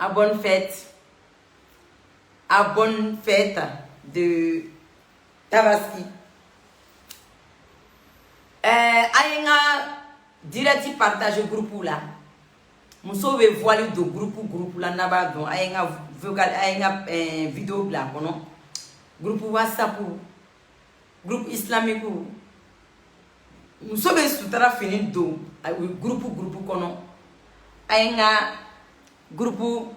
à bonne fête. À bonne fête de Tabaski. Aïna direct partage groupe là. Muso be voile do groupe là naba don aïna vocal aïna vidéo là kono. Groupe WhatsApp groupe islamique muso be sutara fini do groupe kono. Aïna groupe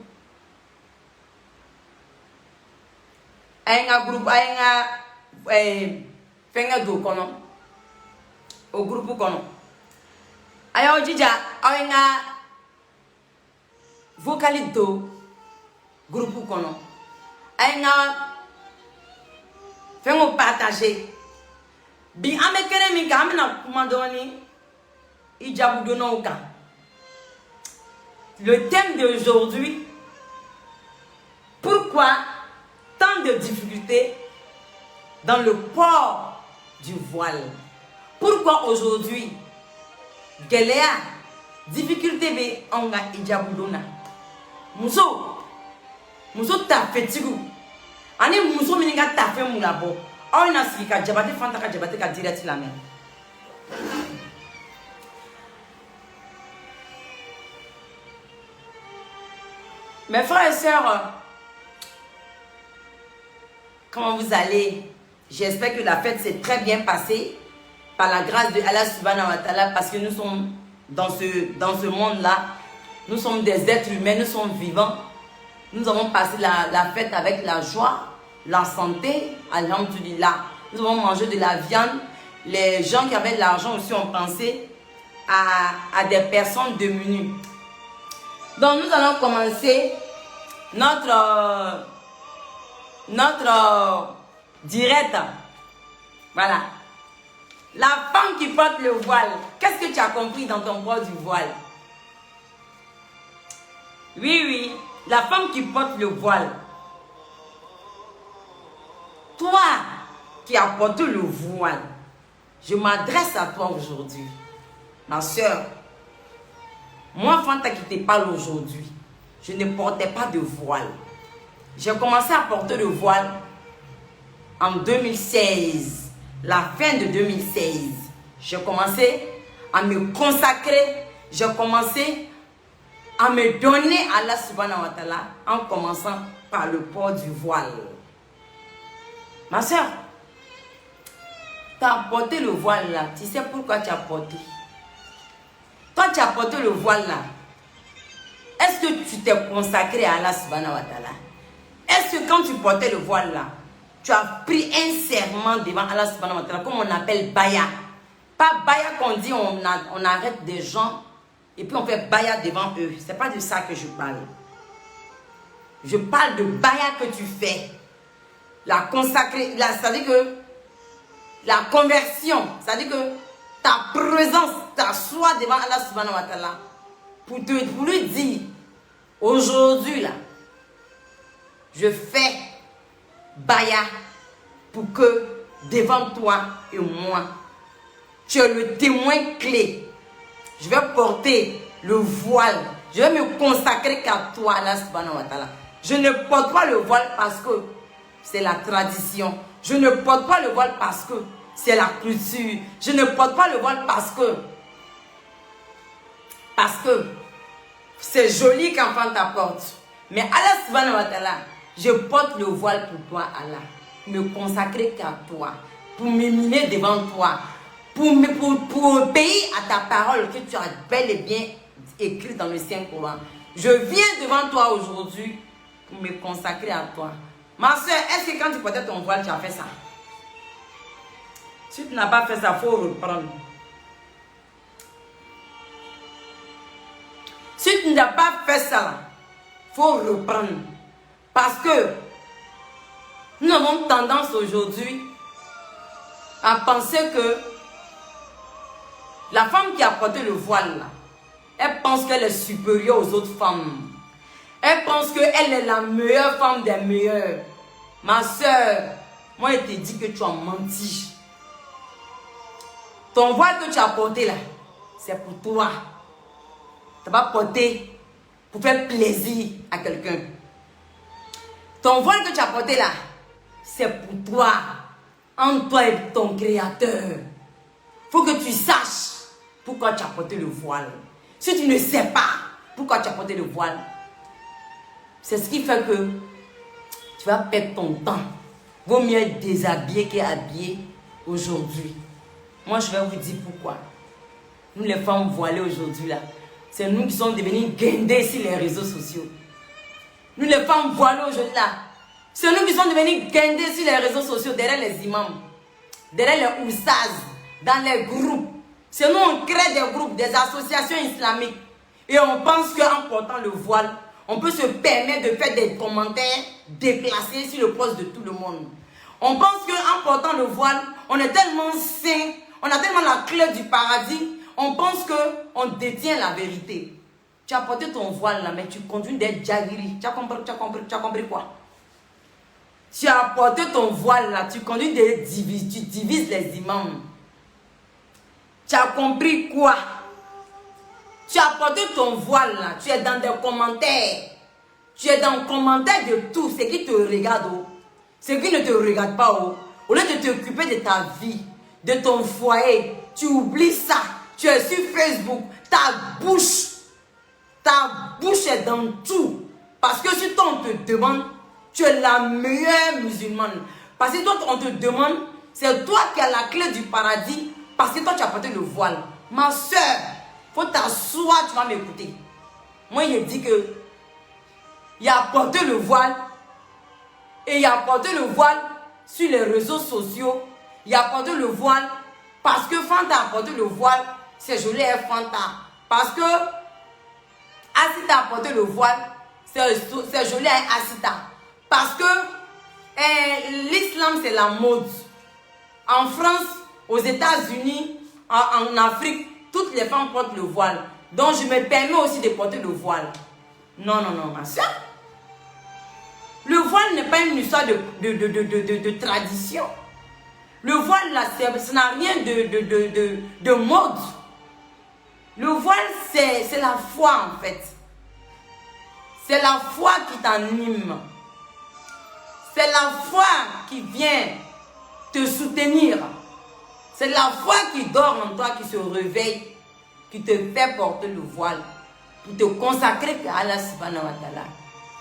fenga do kono o groupe kono ayo jija ayenga vocali do groupe kono ayenga fengo partager bi amekere mi ka amena kuma doni ijabu do no ka. Le thème d'aujourd'hui, pourquoi tant de difficultés dans le port du voile? Pourquoi aujourd'hui, Gelea, difficulté be anga ijabudona? Muso ta fetigu. Ani muso mininga ta fe mulabo. Aw na sika jabate fanta ka jabate ka direct la main. Mes frères et sœurs, comment vous allez? J'espère que la fête s'est très bien passée par la grâce de Allah subhanahu wa ta'ala, parce que nous sommes dans ce monde-là. Nous sommes des êtres humains, nous sommes vivants. Nous avons passé la fête avec la joie, la santé, alhamdulillah. Nous avons mangé de la viande. Les gens qui avaient de l'argent aussi ont pensé à des personnes démunies. Donc nous allons commencer notre direct. Voilà. La femme qui porte le voile. Qu'est-ce que tu as compris dans ton port du voile? Oui. La femme qui porte le voile. Toi qui as porté le voile, je m'adresse à toi aujourd'hui. Ma soeur. Moi, Fanta qui te parle aujourd'hui, je ne portais pas de voile. J'ai commencé à porter le voile en 2016, la fin de 2016. J'ai commencé à me consacrer, j'ai commencé à me donner à Allah subhanahu wa ta'ala en commençant par le port du voile. Ma soeur, tu as porté le voile là, tu sais pourquoi tu as porté? Toi, tu as porté le voile là. Est-ce que tu t'es consacré à Allah subhanahu wa ta'ala? Est-ce que quand tu portais le voile là, tu as pris un serment devant Allah subhanahu wa ta'ala, comme on appelle baya? Pas baya qu'on dit, on arrête des gens et puis on fait baya devant eux. C'est pas de ça que je parle. Je parle de baya que tu fais. La consacrer, c'est-à-dire que la conversion, c'est-à-dire que ta présence, ta foi devant Allah subhanahu wa ta'ala, pour lui dire, aujourd'hui là, je fais baya pour que devant toi et moi, tu es le témoin clé. Je vais porter le voile, je vais me consacrer qu'à toi, Allah subhanahu wa ta'ala. Je ne porte pas le voile parce que c'est la tradition. Je ne porte pas le voile parce que c'est la culture. Je ne porte pas le voile parce que c'est joli qu'enfant t'apporte. Mais Allah subhanahu wa ta'ala, je porte le voile pour toi, Allah. Me consacrer qu'à toi. Pour m'éminer devant toi. Pour obéir à ta parole que tu as bel et bien écrite dans le Saint-Coran. Je viens devant toi aujourd'hui pour me consacrer à toi. Ma soeur, est-ce que quand tu portais ton voile, tu as fait ça? Si tu n'as pas fait ça, il faut reprendre. Si tu n'as pas fait ça, il faut reprendre. Parce que nous avons tendance aujourd'hui à penser que la femme qui a porté le voile, là, elle pense qu'elle est supérieure aux autres femmes. Elle pense qu'elle est la meilleure femme des meilleures. Ma soeur, moi je te dis que tu as menti. Ton voile que tu as porté là, c'est pour toi. Tu n'as pas porté pour faire plaisir à quelqu'un. Ton voile que tu as porté là, c'est pour toi, entre toi et ton créateur. Faut que tu saches pourquoi tu as porté le voile. Si tu ne sais pas pourquoi tu as porté le voile, c'est ce qui fait que tu vas perdre ton temps. Vaut mieux être déshabillé qu'habillé aujourd'hui. Moi, je vais vous dire pourquoi. Nous, les femmes voilées aujourd'hui, là, c'est nous qui sommes devenus guindés sur les réseaux sociaux. Nous, les femmes voilées aujourd'hui, là, c'est nous qui sommes devenus guindés sur les réseaux sociaux, derrière les imams, derrière les oussas, dans les groupes. C'est nous, on crée des groupes, des associations islamiques. Et on pense qu'en portant le voile, on peut se permettre de faire des commentaires déplacés sur le poste de tout le monde. On pense qu'en portant le voile, on est tellement saint, on a tellement la clé du paradis, on pense qu'on détient la vérité. Tu as porté ton voile là, mais tu conduis des djagiri. Tu as compris quoi? Tu as porté ton voile là, tu conduis des divises, tu divises les imams. Tu as compris quoi? Tu as porté ton voile là, tu es dans des commentaires. Tu es dans le commentaire de tout ce qui te regarde, ce qui ne te regarde pas. Au lieu de t'occuper de ta vie, de ton foyer, tu oublies ça. Tu es sur Facebook, ta bouche est dans tout. Parce que si toi on te demande, tu es la meilleure musulmane. Parce que toi on te demande, c'est toi qui as la clé du paradis. Parce que toi tu as porté le voile. Ma soeur, faut t'asseoir, tu vas m'écouter. Moi il dit que il a porté le voile. Et il a porté le voile sur les réseaux sociaux. Il a porté le voile parce que Fanta a porté le voile. C'est joli à Fanta. Parce que Asita a porté le voile. C'est joli à Asita. Parce que l'islam c'est la mode. En France, aux États-Unis, en Afrique, toutes les femmes portent le voile. Donc je me permets aussi de porter le voile. Non, ma soeur. Le voile n'est pas une histoire de tradition. Le voile, là, ça n'a rien de mode. Le voile, c'est la foi, en fait. C'est la foi qui t'anime. C'est la foi qui vient te soutenir. C'est la foi qui dort en toi, qui se réveille, qui te fait porter le voile pour te consacrer à Allah subhanahu wa ta'ala.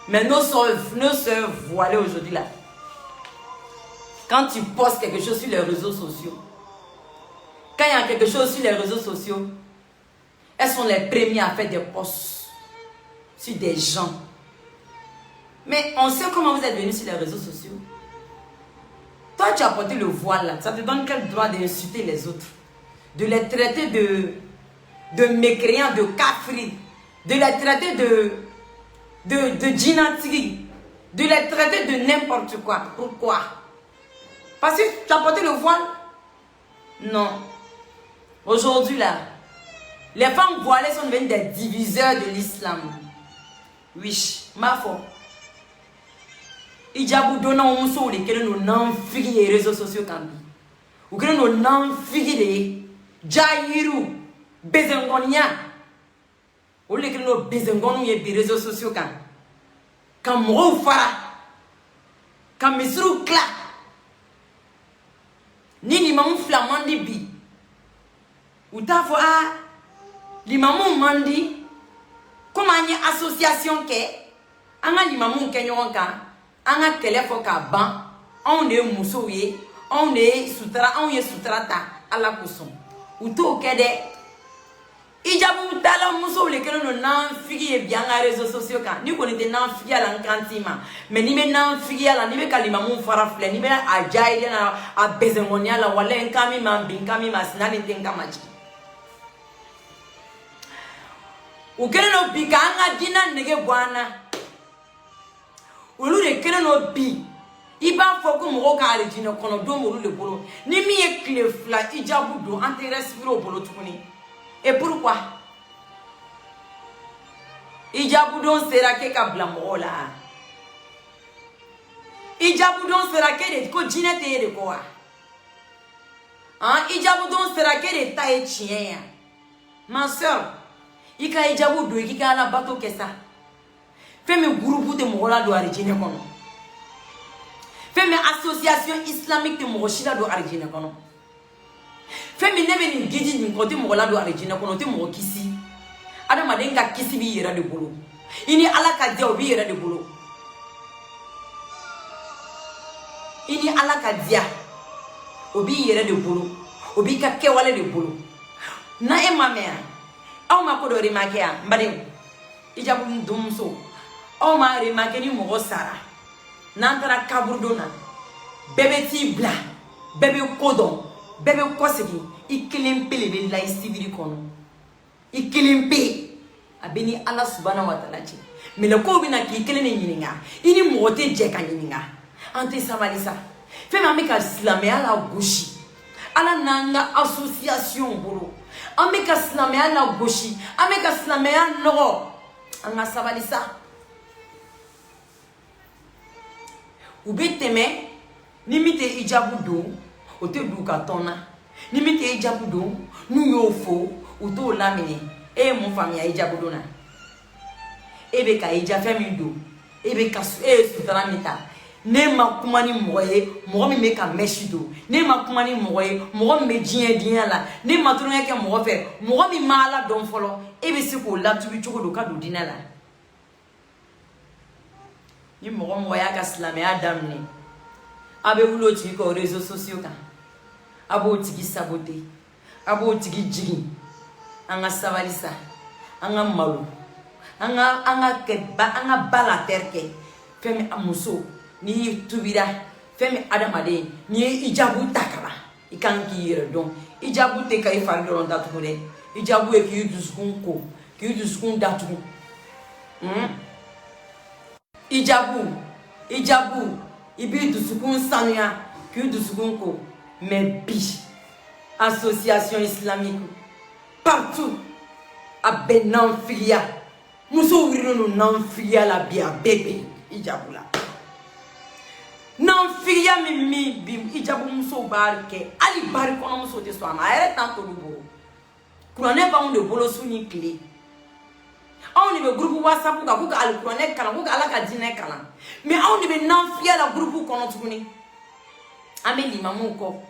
Mais nos soeurs voilées aujourd'hui là, quand tu postes quelque chose sur les réseaux sociaux, quand il y a quelque chose sur les réseaux sociaux, elles sont les premières à faire des posts sur des gens. Mais on sait comment vous êtes venus sur les réseaux sociaux. Toi tu as porté le voile là, ça te donne quel droit d'insulter les autres, de les traiter de mécréants, de kafri, de les traiter de djinatiri, de les traiter de n'importe quoi. Pourquoi? Parce que tu as porté le voile? Non. Aujourd'hui là, les femmes voilées sont devenues des diviseurs de l'islam. Oui, ma foi. Ijabu donna un so de que nous n'en figi les réseaux sociaux quand ou que nous n'en figi les jairu bezengonia. Ou les que nous bezengonou et les réseaux sociaux quand mou fara quand misrou cla ni limamu flamandi bi ou ta fois limamu mandi comment une association ke anga limamu kenyon ka anga kelefo ka ban on est musoye on est sutrata ala kuson ou to kede ijabu dala muso le keno no nan figi e bien à réseaux sociaux kan ni ko nite nan figi ala nkantima mais ni me nan figi ala ni be kalima mun fara fle ni be ajaide na a bezengonia la wala nkami mambi nkami masina ni tenga maji u keno no bi kanga dina nege bwana olu de keno no bi iba foko mo ka ale dina kono do mo le bolo ni mi e clé fla ijabu do intéresse biro bolo tukuni. Et pourquoi? Ijaboudon sera que kablambo là. Ijaboudon sera que de ko jinete de quoi? Hein? Ijaboudon sera que de taille chien. Ma soeur, ika ijaboudou qui ka la bateau que ça. Fais-moi groupe de Mogola do Arjine kono. Fais-moi association islamique de Mogoshila do Arjine kono. Fais-moi nebe ni gidi ni côté Mogola do Arjine kono te Mogo kisi. Ada madenga kisi bi yera de bolo. Ini ala ka dia obi yera de bolo. Ini ala ka dia obi yera de bolo. Obi ka kewale de bolo. Na e mamea. Aw ma ko do remarque ya mbade. Ijabu ndumso. Aw ma remarque ni Mogo sara. Nantara kaburdona. Bébé ti bla. Bébé kodon. Bébé kosegi. Ikilim pele be la isibiri kono. Ikilimpe abeni Allah subhanahu wa ta'ala ci mele ko bina ki kele ne nyininga ini mote je ka nyininga ante samalisa fe ma me ka islamé ala gauche ala nanga association bolo ame ka islamé ala gauche ame ka islamé no anga sabalisa ubeteme nimite ijabu do ote du ka tona nimite ijabu do nu yo fo uto lamine mon famille a ija bodona ebe ka ija femi do ebe ka sutara mita ne ma kuma ni moye mo mi me ka meshido ne ma kuma ni moye mo mi me dien la ne ma tunu ke mo fe mo mi mala don folo ebe se ko la tubi choko do ka do dinala ni mo ya ka slame adam ni abe wulo ti ko réseaux sociaux ka abo tigi saboter abo tigi jigi anga sabalisa anga malu anga bala terke femi amuso ni tubira femi adamade ni ijabu takara ikanki yere don ijabu te kay far don datu de ijabu e ki duskun ko ki duskun datu ijabu ibi duskun sanya ki duskun ko mais bi association islamique partout a benan filia muso wirino nan filia la bia bébé ijabula nan filia mi bim ijabu muso barke ali bari kono muso te so ama ere tanto lubo kurane ba onde bolo suni clé on be groupe WhatsApp ka ku ka al kurane kana ku ka ala ka dine kana mais on be nan filia la groupe kono tukuni ameli mamu ko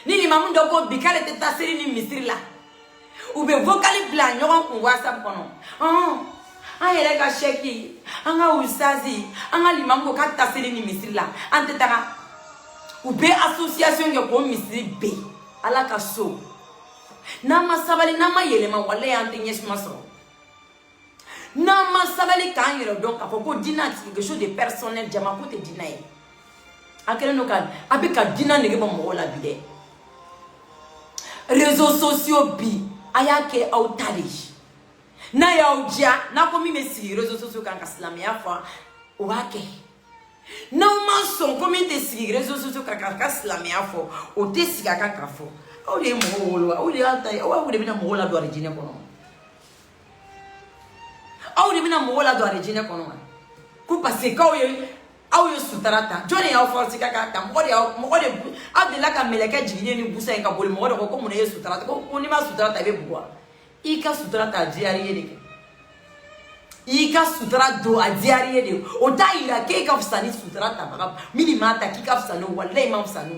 ni limamu ndoko bikale te tasiri ni misiri la ube vocali plan nyogon ku WhatsApp kono ayere ka sheki anga usazi anga limamu ka tasiri ni misiri la ante taka ube association ke ko misiri be ala ka so nama sabali nama yelema wala ante nyesma so nama sabali kan yero donc afoko dina quelque chose de personnel jama ko te dina e akere no kan abika dina nege ba mo la bide réseaux sociaux bi ayake autali na ya ojia na ko mi mesi réseaux sociaux kan ka islamia fa o ake na ma son ko mi te si réseaux sociaux kan ka islamia fa o te si ka ka fo o le mo wolo o le alta o le bina mo la do origine kono o le bina mo la do origine kono ku parce que o ye aw yo sutarata joni ya force kaka ta mo de abdela ka meleka jigine ni busa en ka boli mo de ko mo ne sutarata ko ni ma sutarata be buwa ika sutarata diari yede ika sutarata do a diari yede o ta ira ke ka fsani sutarata ba mini mata ki ka fsano wallahi ma fsano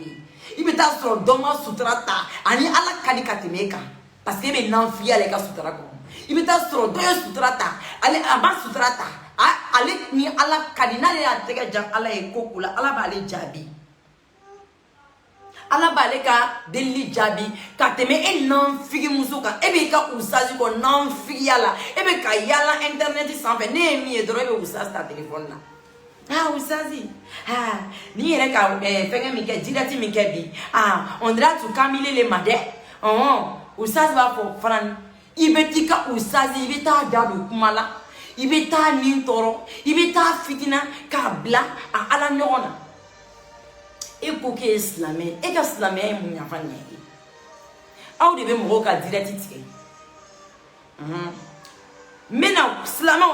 ibeta so do ma sutarata ani ala kali katemeka parce que be nan fiya le ka sutarata ko ibeta so do sutarata ale aba sutarata ale ni ala kadinale ya tega jam ala e kokula ala ba le jabi ala ba le ka deli jabi ka teme e non figi musuka e be ka usazi ko non figi yala e be ka yala internet sans fe ne mi e doro be usazi ta téléphone na usazi ni ere ka fenge mi ke dirati mi ke bi on dirait tu camille le made usazi ba fo fran ibetika usazi ibeta dabu kumala ibeta nintoro ibeta fitina kabla a ala nyona e ko ke islamé e ka islamé mu nya fa nyɛ aw de be mo ka direct tike mena islamé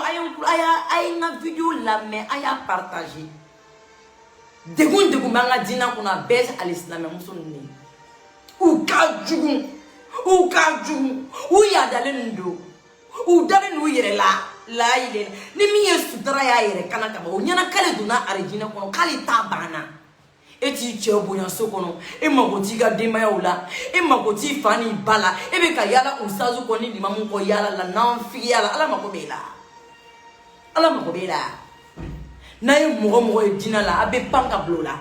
ay na video la mais aya partager degun manga dina kuna bes al islamé muso ni u ka jugu u ya dalen ndo u dalen u yere la là il est ni mi sudra ya yere kana kaba o nyana kale duna arjina kono kale tabana et tu boyan sokono e magoti ga demaya ola e magoti fani bala e be ka yala usazu koni limamu ko yala la nan fi yala ala makobela na e mogo e dina la abe panga blola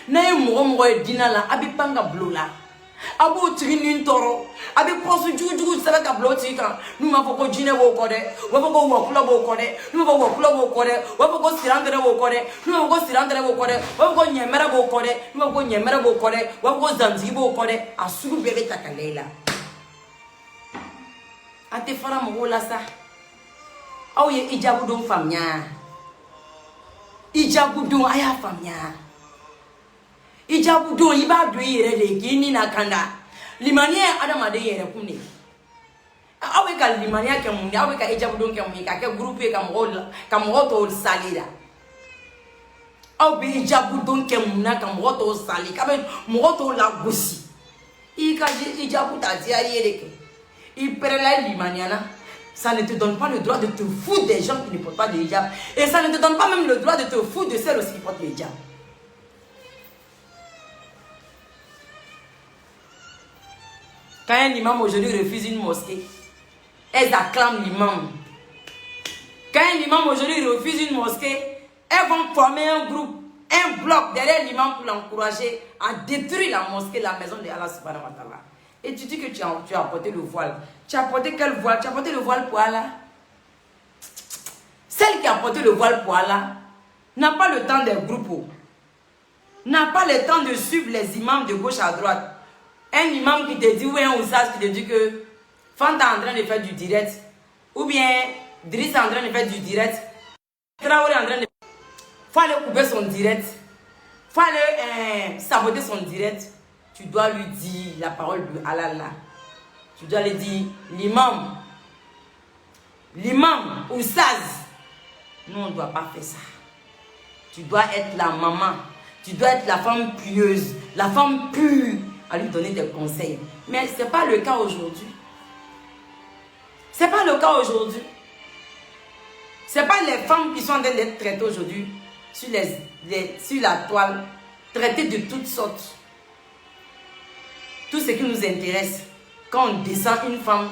na e mogo e dina la abe panga blola abo trini ntoro abe posu juju sala ka bloti kan nu ma foko jine wo kode wo foko wakula wo kode nu ma wakula wo kode wo foko sirandere wo kode nu ma foko sirandere wo kode wo foko nyemera wo kode nu ma foko nyemera wo kode wo foko zanzi wo kode asugu bebe takalela ate fara mo la sa aw ye ijabu don famnya ijabu don aya famnya ijabu don iba do yere le gini na kanda limania adama de yere kuni awe ka limania ke mun awe ka ijabu don ke mun ka ke groupe ka mo to salida aw bi ijabu don ke mun na ka mo to sali ka be mo to la gosi i ka ijabu ta dia yere ke i prela limania na ça ne te donne pas le droit de te foutre des gens qui ne portent pas de hijab et ça ne te donne pas même le droit de te foutre de celles aussi qui portent le hijab. Quand un imam aujourd'hui refuse une mosquée, elles acclament l'imam. Quand un imam aujourd'hui refuse une mosquée, elles vont former un groupe, un bloc derrière l'imam pour l'encourager à détruire la mosquée, la maison de Allah subhanahu wa ta'ala. Et tu dis que tu as apporté le voile. Tu as apporté quel voile? Tu as apporté le voile pour Allah. Celle qui a apporté le voile pour Allah n'a pas le temps des groupes, n'a pas le temps de suivre les imams de gauche à droite. Un imam qui te dit, ou un oussage qui te dit que Fanta est en train de faire du direct, ou bien Driss est en train de faire du direct, Traoré est en train de... faut aller couper son direct, faut aller saboter son direct. Tu dois lui dire la parole de Allah là. Tu dois lui dire, l'imam, oussage, nous on ne doit pas faire ça. Tu dois être la maman, tu dois être la femme pieuse, la femme pure, à lui donner des conseils. Mais ce n'est pas le cas aujourd'hui. Ce n'est pas le cas aujourd'hui. Ce n'est pas les femmes qui sont en train d'être traitées aujourd'hui sur la toile, traitées de toutes sortes. Tout ce qui nous intéresse, quand on descend une femme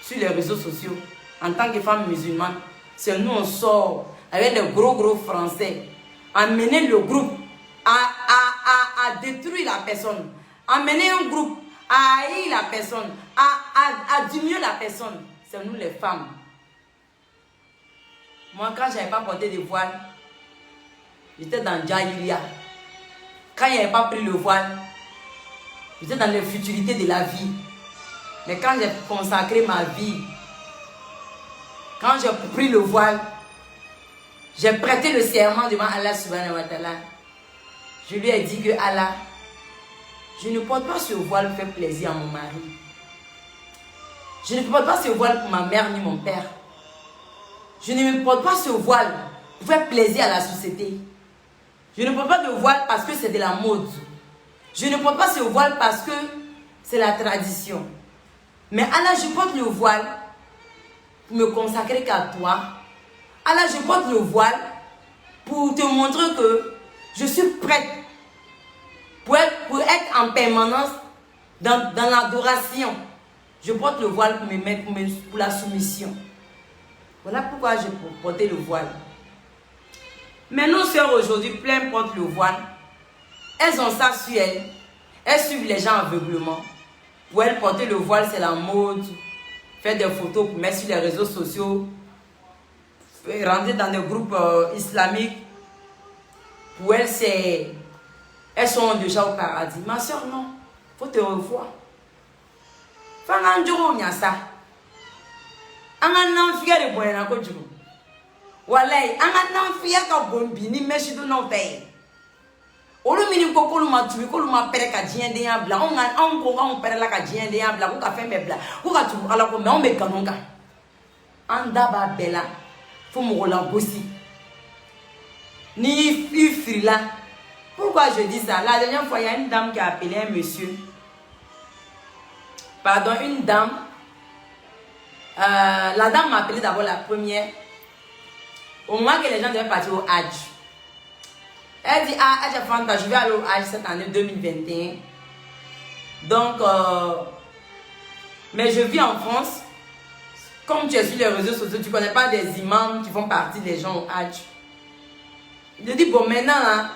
sur les réseaux sociaux, en tant que femme musulmane, c'est nous on sort avec les gros français, amener le groupe à détruire la personne, amener un groupe à haïr la personne, à diminuer la personne. C'est nous les femmes. Moi, quand je n'avais pas porté de voile, j'étais dans Jahiliya. Quand je n'avais pas pris le voile, j'étais dans les futurités de la vie. Mais quand j'ai consacré ma vie, quand j'ai pris le voile, j'ai prêté le serment devant Allah subhanahu wa ta'ala. Je lui ai dit que Allah, je ne porte pas ce voile pour faire plaisir à mon mari. Je ne porte pas ce voile pour ma mère ni mon père. Je ne me porte pas ce voile pour faire plaisir à la société. Je ne porte pas de voile parce que c'est de la mode. Je ne porte pas ce voile parce que c'est la tradition. Mais Allah, je porte le voile pour me consacrer qu'à toi. Allah, je porte le voile pour te montrer que je suis prête pour être en permanence dans l'adoration. Je porte le voile pour me mettre pour la soumission. Voilà pourquoi je portais le voile. Mais nos sœurs aujourd'hui, plein portent le voile. Elles ont ça sur elles. Elles suivent les gens aveuglement. Pour elles, porter le voile, c'est la mode. Faire des photos pour mettre sur les réseaux sociaux. Rentrer dans des groupes islamiques. Pour elles, c'est... Elles sont déjà au paradis. Ma soeur, non. Il faut te revoir. Fanganjoro, il y a ça. Angan fiya de boyana ko jugu. Wallahi, angan fiya ka bombi ni meshidu no tay. Olu mini ko kolu ma tubi kolu ma pere ka diende ya bla. On ko pere la ka diende ya bla ko ka fe me bla. Ko ka tu ala ko me on be kanonga. Anda ba bela. Faut mo la bossi. Ni fri là. Pourquoi je dis ça? La dernière fois, il y a une dame qui a appelé un monsieur. Pardon, une dame. La dame m'a appelé d'abord la première. Au moment que les gens devaient partir au Hajj. Elle dit, ah, Hajj Fanta, je vais aller au Hajj cette année 2021. Donc, mais je vis en France. Comme tu es sur les réseaux sociaux, tu ne connais pas des imams qui font partie des gens au Hajj. Je dis, bon, maintenant, là,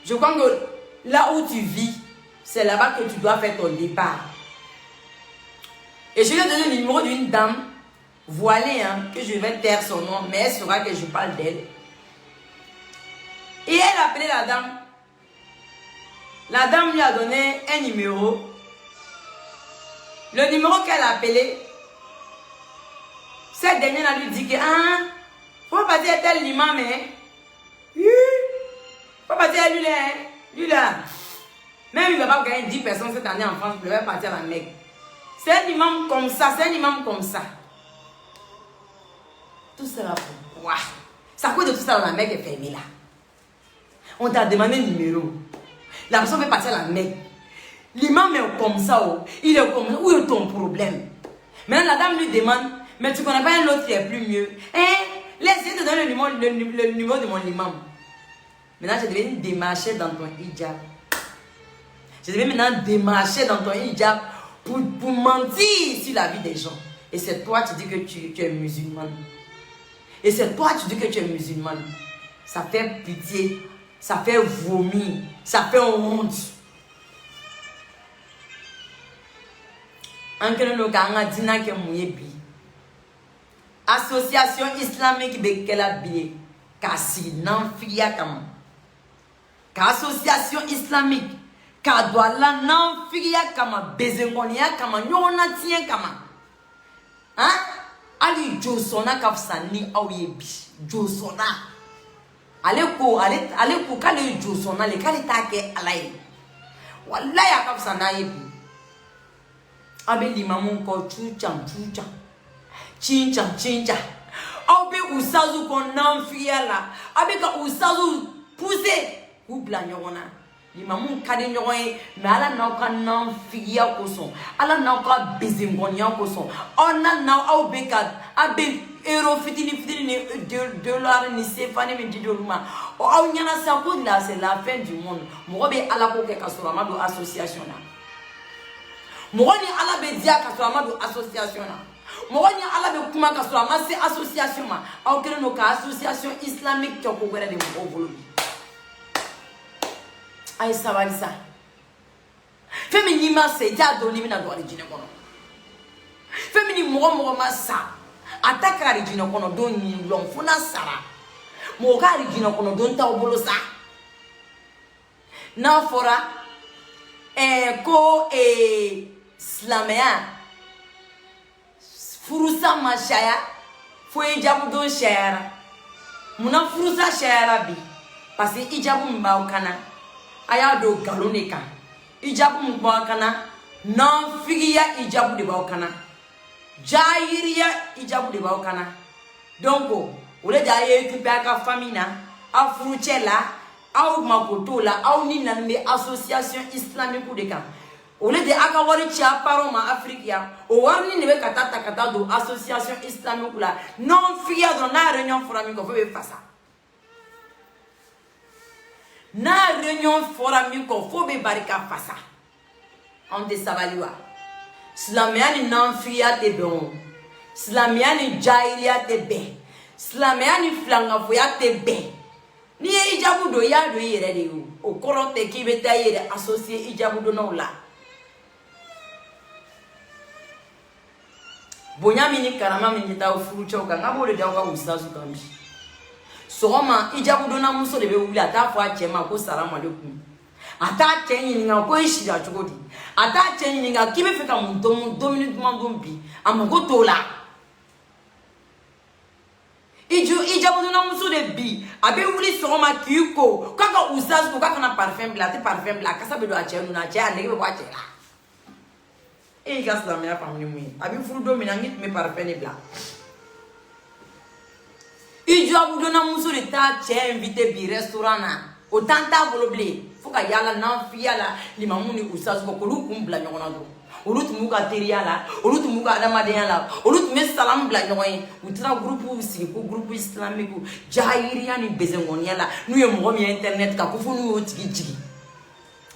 je crois que là où tu vis, c'est là-bas que tu dois faire ton départ. Et je lui ai donné le numéro d'une dame voilée, hein, que je vais taire son nom, mais elle saura que je parle d'elle. Et elle a appelé la dame. La dame lui a donné un numéro. Le numéro qu'elle a appelé, cette dernière a lui dit que, ah, faut pas dire tel l'imam, hein. Faut pas dire lui là, hein. Lui là. Même il ne va pas gagner 10 personnes cette année en France, il va partir à la Mecque. C'est un imam comme ça, c'est un imam comme ça. Tout cela pourquoi? Ça cause de tout ça dans la Mecque est fermée là. On t'a demandé un numéro. La personne veut partir à la Mecque. L'imam est comme ça, oh. Il est comme ça. Où est ton problème? Maintenant la dame lui demande, mais tu ne connais pas un autre qui est plus mieux. Hein? Laisse-moi te donner le numéro de mon imam. Maintenant je devais démarcher dans ton hijab. Je devais maintenant démarcher dans ton hijab pour mentir sur la vie des gens. Et c'est toi qui dis que tu es musulmane. Et c'est toi qui dis que tu es musulmane. Ça fait pitié. Ça fait vomir. Ça fait honte. Association islamique Bekelabi. Kasi Nanfia Kama. Association islamique. Kadwala Nanfia Kama. Bezengonia Kama. Nyona tien Kama. Hein? Ali Josona Kafsani Aouyebi. Josona. Allez pour kale Josona le kale take alay. Wallahi akafsana yebi. Abe limamun ko chuchan. Chincha. Abe usazu ko nanfia la. Abe ka usazu pousse ou blanyona. Limamun kade nyoye mais ala na ka nanfia ko son. Ala na ka bezingonia ko son. Ona na abe ka abe euro fitini $, ni sefane me didoluma. O a nyana sa ko là c'est la fin du monde. Mo be ala ko ke kasolama do association na. Mo ni ala be dia kasolama do association na. Mo ni ala be kuma kasolama c'est association ma. A kele no ka association islamique ko ko gere de mo volobi. Ay sabali sa. Femi ni ma se dia do ni na do ali jine kono. Femi ni mo ma sa. Ataka regina kono don ni lomfuna sara mo ka regina kono don ta obolo sa na fora ko islamia furusa mashaya fo ijabu don shara muna furusa shara bi parce que ijabu mba kana aya do galoneka ijabu mba kana na figiya ijabu de ba kana Jairia ijabu de baokana. Donc, au lieu d'aller occuper la famille, à Fruchela, à Makotola, à une association islamique de camp. Au lieu de akawari chia paroma Africa, au warni ne katata kata do association islamique là, non fia dans la réunion foramique qu'on veut faire ça. Na réunion foramique qu'on faut be barika faire ça. On te savaliwa. Slamiani nanfia te bon. Slamiani jailia te be. Slamiani flanga foya te be. Ni ijabu do ya do yere de o. O korote ki beta yere associé ijabu do no la. Bonya mini karama mini ta ofuru choka ngabo de dawa usazu kambi. Soma ijabu do na muso de be wuli ata fo achema ko salamu alaikum. Ata chenyi nga ko ishira chukodi. Ata chenyi nga kibe fika muntomu 2 minutes mandumbi amugo tola. Ijabu do na muso de bi abe wuli soma kiko kaka usazu ko kaka na parfum bla te parfum bla kasa be do achenu na cha ndege be kwache la. E gas la mea family mu abi furu do mi na ngit me parfum bla. Ijabu do na muso de ta che invité bi restaurant na. O tanta boloble fuka yala na fiala limamuni usazu ko kulu kumbla nyona do olu tun b'u ka teriya la olu tun b'u ka adamadenya la olu tun bɛ salam bila ɲɔgɔn ye u taara groupe sigi ko groupe islamique jahiliya ni bezengɔniya la n'u ye mɔgɔ min ye internet kan ko fo n'u y'o tigi jigi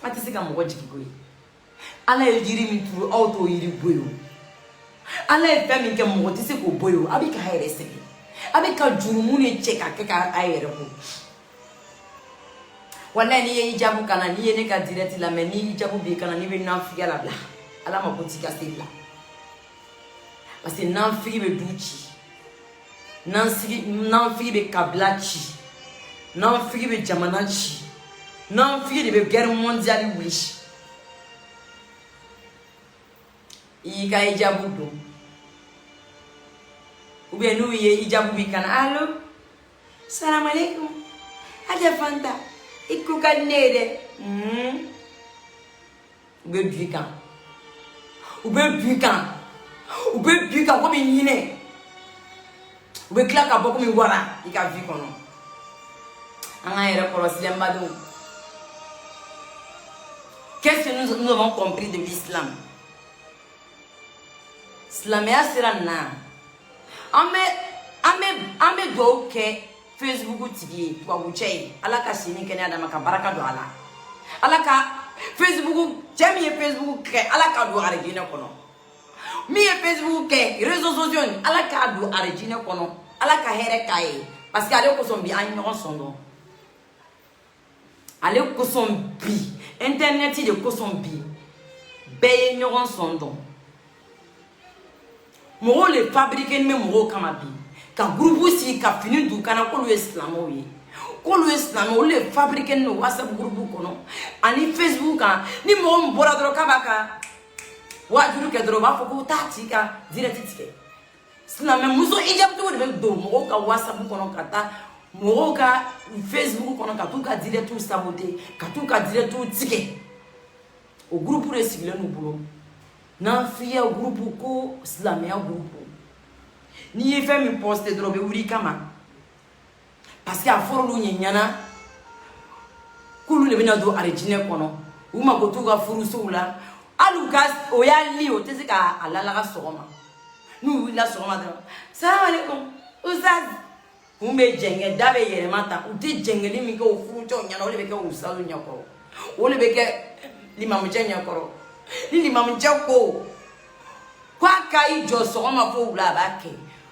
a tɛ se ka mɔgɔ jigi koyi ala ye jiri min turu aw t'o yiri bɔ yen o ala ye fɛn min kɛ mɔgɔ tɛ se k'o bɔ yen o a bɛ k'a yɛrɛ sɛgɛn a bɛ ka jurumu de cɛ k'a kɛ k'a yɛrɛ bɔ wallahi n'i ye hijabu kana n'i ye ne ka direct lamɛn ni hijabu b'i kana n'i bɛ nafigiya labila ala ma ko t'i ka se bila parce que nafigi bɛ du ci nafigi bɛ kabila ci nafigi bɛ jamana ci nafigi de bɛ guerre mondiale wuli i y'i ka hijabu don ou bien n'u ye hijabu b'i kana allo salam alaikum aja fanta iku ka ne de u bɛ du kan u bɛ du kan u bɛ du kan komi ɲinɛ u bɛ tila ka bɔ komi wara i ka vie kɔnɔ an k'an yɛrɛ kɔlɔsilen badenw qu'est-ce que nous avons compris de l'islam silamɛya sira nin na an bɛ dugawu kɛ Facebook tigi ye tubabu cɛ ye ala ka sini kɛnɛya d'a ma ka baraka don a la ala ka Facebook cɛ min ye Facebook kɛ ala ka don arijinɛ kɔnɔ min ye Facebook kɛ réseaux sociaux ni ala ka don arijinɛ kɔnɔ ala ka hɛrɛ k'a ye parce que ale kosɔn bi an ye ɲɔgɔn sɔn dɔn ale kosɔn bi internet de kosɔn bi bɛɛ ye ɲɔgɔn sɔn dɔn mɔgɔw le fabriquer ni bɛ mɔgɔw kama bi ka groupe sigi ka fini du kana k'olu ye silamɛw ye k'olu ye silamɛw olu le fabriquer ni WhatsApp groupe kɔnɔ ani Facebook kan ni mɔgɔ min bɔra dɔrɔn k'a b'a ka wajuru kɛ dɔrɔn u b'a fɔ ko taa tigi ka direct tigɛ silamɛ muso hijabu de bɛ don mɔgɔw ka WhatsApp kɔnɔ ka taa mɔgɔw ka Facebook kɔnɔ ka t'u ka direct saboter ka t'u ka direct tigɛ o groupe de sigilen n'u bolo n'an fiya groupe ko silamɛya groupe n'i ye fɛn min poster dɔrɔn bɛ wuli kama parce que a fɔra olu ɲɛ ɲana k'olu de bɛna don arijinɛ kɔnɔ u mago t'u ka furusow la hali u ka o y'a li o tɛ se k'a lalaga sɔgɔma n'u wulila sɔgɔma dɔrɔn salamu aleykum ustaz kun bɛ jɛngɛ da bɛ yɛlɛma ta u tɛ jɛngɛli min kɛ o furucɛw ɲɛna o de bɛ kɛ ustazu ɲɛkɔrɔ o de bɛ kɛ limamicɛ ɲɛkɔrɔ ni limamicɛ ko k'a ka i jɔ sɔgɔma fo wula a b'a kɛ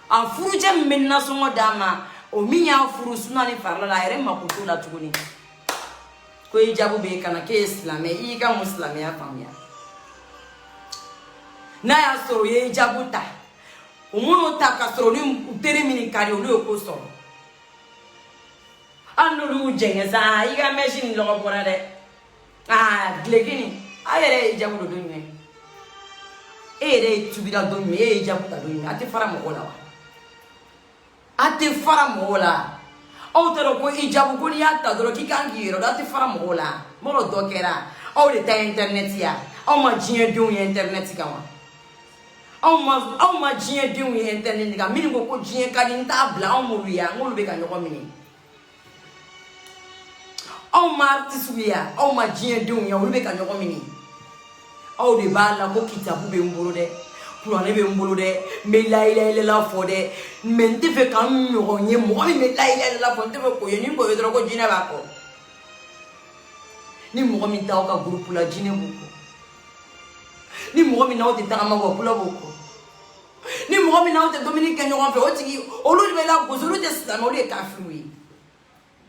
a furucɛ min bɛ nasɔngɔ d'a ma o min y'a furu suna ni farila la a yɛrɛ mako t'o la tuguni ko hijabu bɛ kana k'e ye silamɛ i y'i ka mun silamɛya faamuya n'a y'a sɔrɔ u ye hijabu ta o minnu ta ka sɔrɔ u teri min ka di olu ye ko sɔrɔ hali n'olu y'u jɛngɛ sa i ka mɛsi nin lɔgɔ bɔra dɛ gileki nin a yɛrɛ ye hijabu don jumɛn e yɛrɛ ye tubira don jumɛn e ye hijabu ta don jumɛn a tɛ fara mɔgɔ la wa a tɛ fara mɔgɔ la aw t'a dɔn ko hijabu ko n'i y'a ta dɔrɔn k'i kan k'i yɛrɛ dɔn a tɛ fara mɔgɔ la mɔgɔ dɔ kɛra aw de ta ye internet ya aw ma diɲɛ denw ye internet kan wa aw ma diɲɛ denw ye internet kan minnu ko ko diɲɛ ka di n t'a bila anw m'olu ye n k'olu bɛ ka ɲɔgɔn minɛ aw ma artiste ye aw ma diɲɛ denw ye olu bɛ ka ɲɔgɔn minɛ aw de b'a la ko kitabu bɛ n bolo dɛ kuranɛ bɛ n bolo dɛ n bɛ la ilaha illallah fɔ dɛ mais n tɛ fɛ ka n ɲɔgɔn ye mɔgɔ min bɛ la ilaha illallah fɔ n tɛ fɛ k'o ye ni k'o ye dɔrɔn ko jinɛ b'a kɔ ni mɔgɔ min t'aw ka groupe la jinɛ b'o kɔ ni mɔgɔ min n'aw tɛ tagama wa kula b'o kɔ ni mɔgɔ min n'aw tɛ dumuni kɛ ɲɔgɔn fɛ o tigi olu de bɛ lagosi olu tɛ silamɛ olu ye kafiriw ye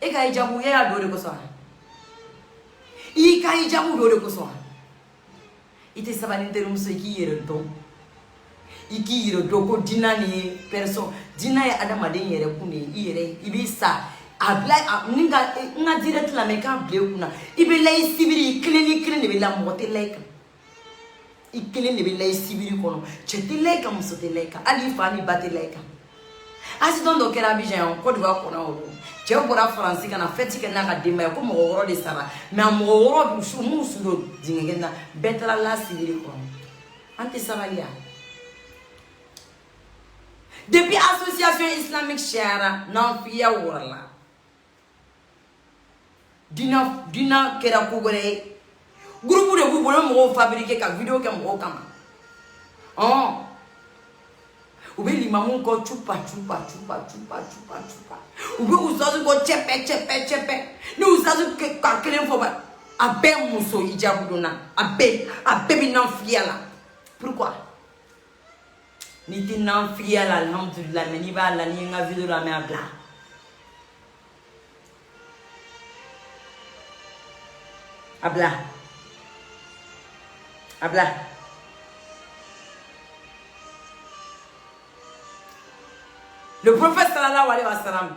e ka hijabu e y'a don o de kosɔn i y'i ka hijabu don o de kosɔn i tɛ sabali n terimuso i k'i yɛrɛ dɔn i k'i yɛrɛ dɔn ko diinɛ nin ye personne diinɛ ye adamaden yɛrɛ kun de ye i yɛrɛ i b'i sa a bila n ka direct lamɛn k'a bila i kunna i bɛ layi sibiri i kelen ni kelen de bɛ la mɔgɔ tɛ layi kan i kelen de bɛ layi sibiri kɔnɔ cɛ tɛ layi kan muso tɛ layi kan hali i fa ni ba tɛ layi kan accident dɔ kɛra Abidjan yan Côte d'Ivoire kɔnɔ o don cɛw bɔra Faransi ka na fête kɛ n'a ka denbaya ko mɔgɔ wɔɔrɔ de sara mais a mɔgɔ wɔɔrɔ mun su don dingɛ kelen na bɛɛ taara la sibiri kɔnɔ an tɛ sabali yan depuis association islamique cayara n'an fiya wɔrɔla dina kɛra ko wɛrɛ ye groupe de b'u bolo mɔgɔw fabriquer ka vidéo kɛ mɔgɔw kama Oh. Ou bien l'imam ko chupa. Ou bien vous savez ko chepe. Nous vous savez que quelqu'un faut pas. Abe muso ijabudona. Abe binan fiala. Pourquoi? Ni tinan fiala alhamdulillah mais ni ba la ni nga vidéo la mais abla. Abla. Le prophète sallallahu alayhi wa sallam,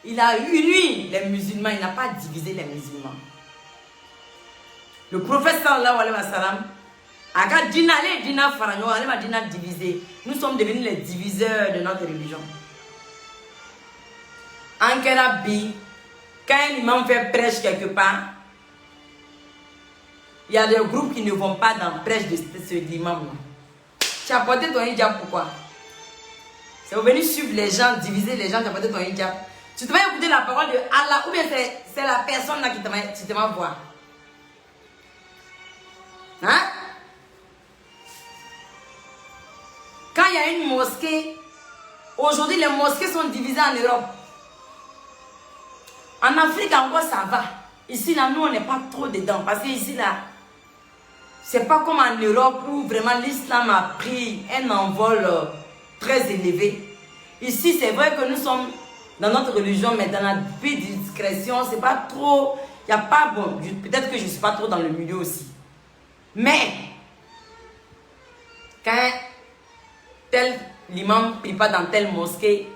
il a uni les musulmans, il n'a pas divisé les musulmans. Le prophète sallallahu alayhi wa sallam, a dina divisé. Nous sommes devenus les diviseurs de notre religion. En Kerabi, quand un imam fait prêche quelque part, il y a des groupes qui ne vont pas dans la prêche de ce imam. Tu as porté ton hijab pourquoi? C'est venu suivre les gens, diviser les gens, tu as porté ton hijab. Tu te vas écouter la parole de Allah ou bien c'est la personne là qui te va voir. Hein? Quand il y a une mosquée, aujourd'hui les mosquées sont divisées en Europe. En Afrique encore ça va. Ici là, nous on n'est pas trop dedans. Parce que ici là, c'est pas comme en Europe où vraiment l'islam a pris un envol très élevé. Ici c'est vrai que nous sommes dans notre religion, mais dans la discrétion, c'est pas trop. Il n'y a pas bon. Peut-être que je ne suis pas trop dans le milieu aussi. Mais quand tel l'imam ne prie pas dans telle mosquée,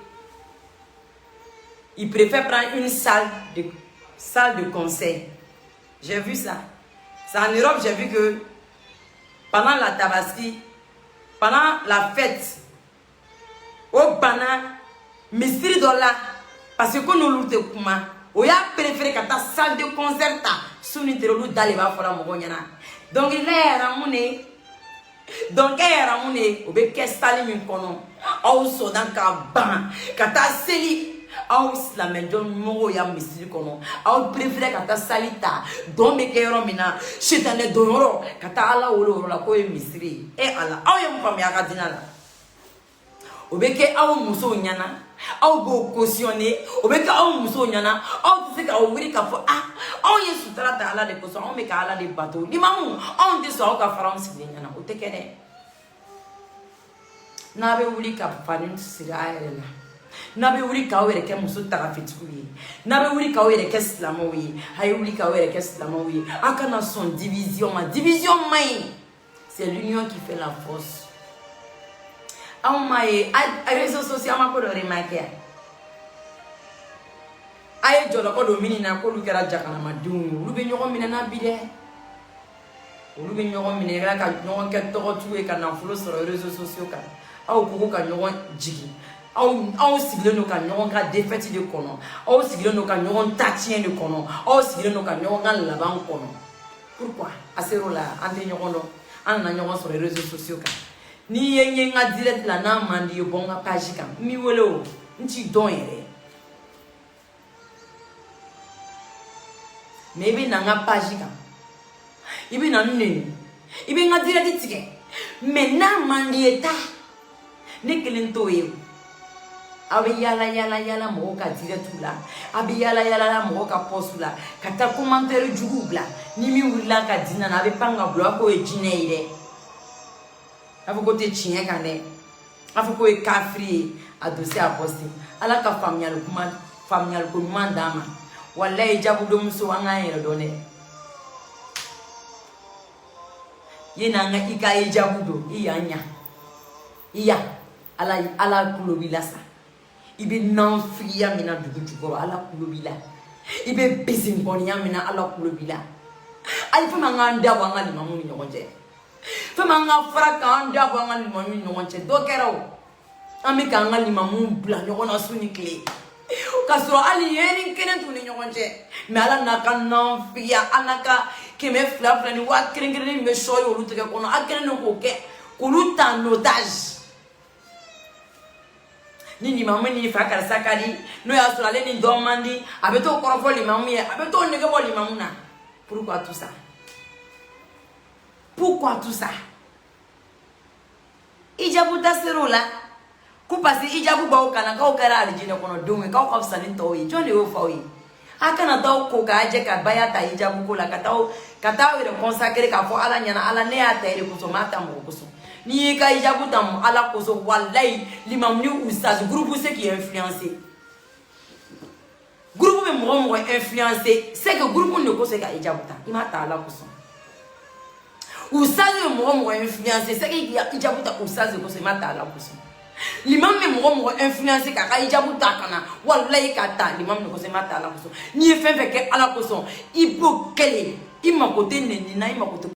il préfère prendre une salle de concert. J'ai vu ça. C'est en Europe, j'ai vu que pendant la tabaski, pendant la fête, au Bana, Misri Dola, parce que nous luttons kuma, on a préféré que ta salle de concert, sous d'aller voir la Mogoniana. Donc il est ramouné. Donc il est ramouné. Au bec salim une konon. Au sodan kaban. Kata seli. Au islam don mo ya misiri konon. Au préféré kata salita. Don bec romina. Chetane donoro. Kata ala olo la ko misiri. E ala. Au yam fami akadina la. Au bec au muso nyana. Au go cautionner. Au bec au muso nyana. Au tu sais au wiri ka fo ah. On y est sous la table de caution, on met qu'à des bateaux. Les mamans, on dit ça au France, il y en a au Tekene. N'avez voulu qu'à faire une siraille là. N'avez voulu qu'à ouvrir les mousseaux tarafitouille. N'avez voulu qu'à ouvrir les caisses lamoui. N'avez voulu qu'à ouvrir les caisses lamoui. À quand son division, ma division, c'est l'union qui fait la force. Ah, my réseaux sociaux, ma pour le remarquer. Aye jolo ko do minina ko lu kera jakana madun lu be nyogo minana bide lu be nyogo minera ka nyogo ke to tuwe kana fulo sur les réseaux sociaux ka aw ko ka nyogo jigi aw sigile no ka nyogo ka défaite de kono aw sigile no ka nyogo tatien de kono aw sigile no ka nyogo ka laban kono. Pourquoi asero la ante nyogo no an na nyogo sur les réseaux sociaux ka ni yenye nga direct la na mandi yo bonga page ka mi wolo nti don ere. Mais il y a un page. Il y a un nez. Il y a un direct. Mais non, mandieta. Ne kelento yo. Abi yala moka direct là. Abi yala moka post là. Kata commentaire du groupe là. Ni mi wula ka dina na be panga block ko e jine ire. Afo ko te chien kané. Afo ko e kafri a dossier a poster. Ala ka familial ko mandama. Wallahi jabu do muso wanga yero done yena nga ika jabu do iyanya iya ala kulobila sa ibe nan fiya mina dugu jukoro ala kulobila ibe bisin konya mina ala kulobila ali fama nga nda wanga ni mamu ni nyokonje fama nga fraka nda wanga ni mamu ni nyokonje do kero ami ka nga ni mamu bla nyokona suni clé. Kasro ali yeni kenen tuni nyonje me ala naka nanfia anaka keme flafla ni wa kringri me shoyo lutuke kono akene no koke kuluta notage ni mamu ni fakara sakari no ya sura le ni domandi abeto korofo li mamu ye abeto nege bo li mamu na. Pourquoi tout ça? Ijabu ta sero la. Ku pasi ijabu ba o kana ka o kara alijine kono donwe ka o ka fsani to yi. Jone o fa yi. Aka na taw ko ka aje ka baya ta ijabu ko la ka taw ire consacrer ka fo ala nyana ala ne ata ire ko so mata mo ko so. Ni ka ijabu tam ala ko so wallahi limam ni oustaz groupe c'est qui est influencé. Groupe me mo influencé, c'est que groupe ne ko se ka ijabu ta. Imata ala ko so. Oustaz me mo influencé, c'est que ijabu ta oustaz ko se mata ala ko so. L'imam me mo influencé ka ijabu ta kana wallahi ka ta l'imam ne ko se mata ala ko so. Ni fe ke ala ko so. Ipo kele, ima kote neni na ima kote